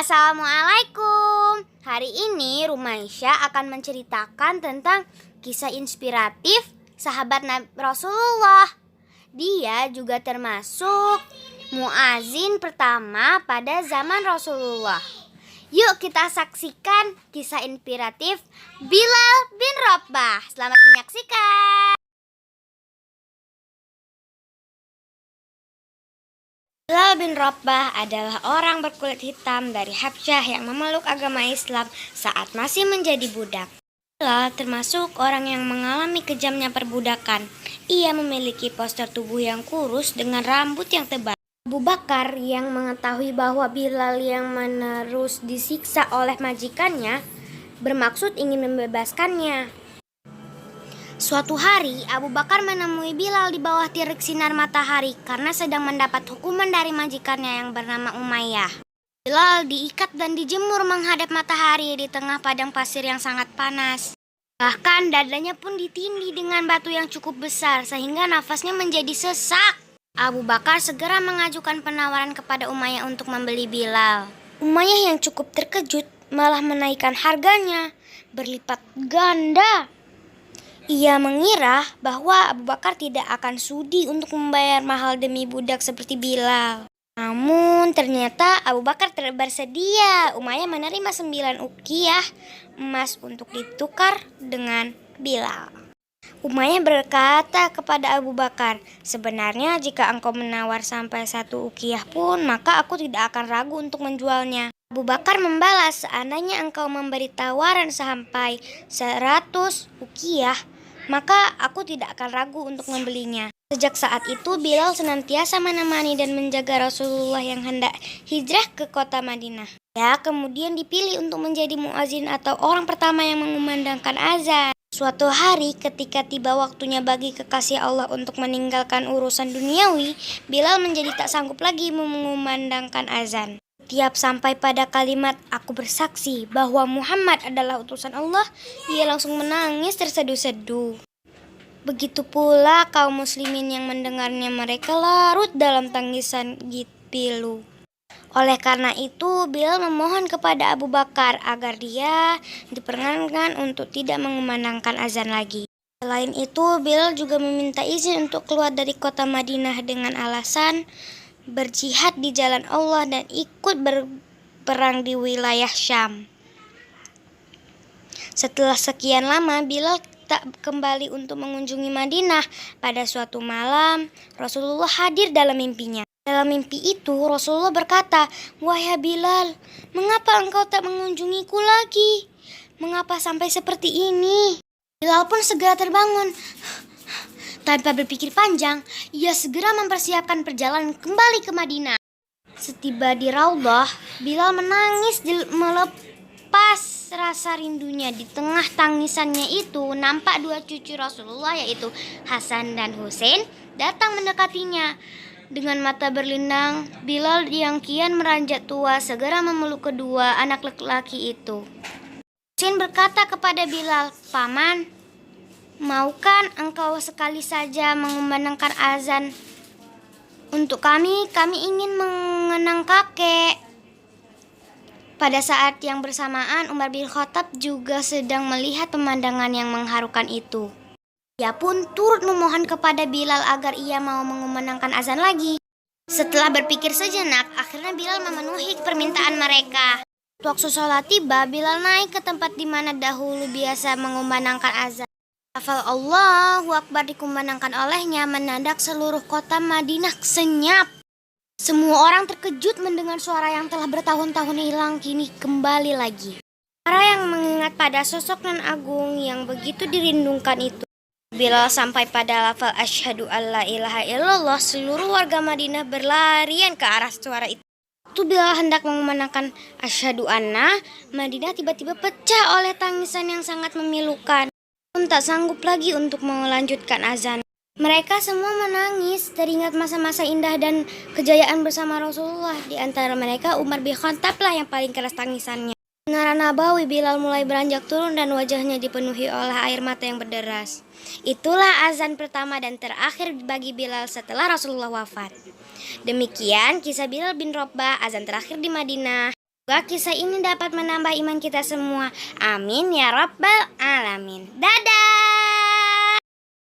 Assalamualaikum. Hari ini Rumaisya akan menceritakan tentang kisah inspiratif sahabat Nabi Rasulullah. Dia juga termasuk muazin pertama pada zaman Rasulullah. Yuk kita saksikan kisah inspiratif Bilal bin Rabah. Selamat menyaksikan. Bilal bin Rabah adalah orang berkulit hitam dari Habsyah yang memeluk agama Islam saat masih menjadi budak. Bilal termasuk orang yang mengalami kejamnya perbudakan. Ia memiliki postur tubuh yang kurus dengan rambut yang tebal. Abu Bakar yang mengetahui bahwa Bilal yang menerus disiksa oleh majikannya bermaksud ingin membebaskannya. Suatu hari, Abu Bakar menemui Bilal di bawah terik sinar matahari karena sedang mendapat hukuman dari majikannya yang bernama Umayyah. Bilal diikat dan dijemur menghadap matahari di tengah padang pasir yang sangat panas. Bahkan dadanya pun ditindih dengan batu yang cukup besar sehingga nafasnya menjadi sesak. Abu Bakar segera mengajukan penawaran kepada Umayyah untuk membeli Bilal. Umayyah yang cukup terkejut malah menaikkan harganya berlipat ganda. Ia mengira bahwa Abu Bakar tidak akan sudi untuk membayar mahal demi budak seperti Bilal. Namun ternyata Abu Bakar bersedia. Umayyah menerima 9 uqiyah emas untuk ditukar dengan Bilal. Umayyah berkata kepada Abu Bakar, "Sebenarnya jika engkau menawar sampai 1 uqiyah pun, maka aku tidak akan ragu untuk menjualnya." Abu Bakar membalas, "Seandainya engkau memberi tawaran sampai 100 uqiyah, maka aku tidak akan ragu untuk membelinya." Sejak saat itu Bilal senantiasa menemani dan menjaga Rasulullah yang hendak hijrah ke kota Madinah. Dia kemudian dipilih untuk menjadi muazin atau orang pertama yang mengumandangkan azan. Suatu hari ketika tiba waktunya bagi kekasih Allah untuk meninggalkan urusan duniawi, Bilal menjadi tak sanggup lagi mengumandangkan azan. Tiap sampai pada kalimat "Aku bersaksi bahwa Muhammad adalah utusan Allah", ia langsung menangis terseduh-seduh. Begitu pula kaum muslimin yang mendengarnya, mereka larut dalam tangisan pilu. Oleh karena itu, Bilal memohon kepada Abu Bakar agar dia diperkenankan untuk tidak mengumandangkan azan lagi. Selain itu, Bilal juga meminta izin untuk keluar dari kota Madinah dengan alasan berjihad di jalan Allah dan ikut berperang di wilayah Syam. Setelah sekian lama, Bilal tak kembali untuk mengunjungi Madinah. Pada suatu malam, Rasulullah hadir dalam mimpinya. Dalam mimpi itu, Rasulullah berkata, "Wahai Bilal, mengapa engkau tak mengunjungiku lagi? Mengapa sampai seperti ini?" Bilal pun segera terbangun. Tanpa berpikir panjang, ia segera mempersiapkan perjalanan kembali ke Madinah. Setiba di Raudhah, Bilal menangis melepas rasa rindunya. Di tengah tangisannya itu, nampak 2 cucu Rasulullah yaitu Hasan dan Husain datang mendekatinya. Dengan mata berlinang, Bilal yang kian meranjak tua segera memeluk kedua anak laki-laki itu. Husain berkata kepada Bilal, "Paman, maukan engkau sekali saja mengumandangkan azan untuk kami? Kami ingin mengenang kakek." Pada saat yang bersamaan, Umar bin Khattab juga sedang melihat pemandangan yang mengharukan itu. Ia pun turut memohon kepada Bilal agar ia mau mengumandangkan azan lagi. Setelah berpikir sejenak, akhirnya Bilal memenuhi permintaan mereka. Waktu sholat tiba, Bilal naik ke tempat di mana dahulu biasa mengumandangkan azan. Lafal Allahu Akbar dikumandangkan olehnya, mendadak seluruh kota Madinah senyap. Semua orang terkejut mendengar suara yang telah bertahun-tahun hilang kini kembali lagi. Para yang mengingat pada sosok nan agung yang begitu dirindungkan itu. Bilal sampai pada lafal asyhadu alla ilaha illallah, seluruh warga Madinah berlarian ke arah suara itu. Waktu Bilal hendak mengumandangkan asyhadu anna, Madinah tiba-tiba pecah oleh tangisan yang sangat memilukan. Pun tak sanggup lagi untuk melanjutkan azan. Mereka semua menangis, teringat masa-masa indah dan kejayaan bersama Rasulullah. Di antara mereka Umar bin Khattab lah yang paling keras tangisannya. Menara Nabawi, Bilal mulai beranjak turun dan wajahnya dipenuhi oleh air mata yang berderas. Itulah azan pertama dan terakhir bagi Bilal setelah Rasulullah wafat. Demikian kisah Bilal bin Rabah, azan terakhir di Madinah. Semoga kisah ini dapat menambah iman kita semua. Amin ya rabbal alamin. Dah.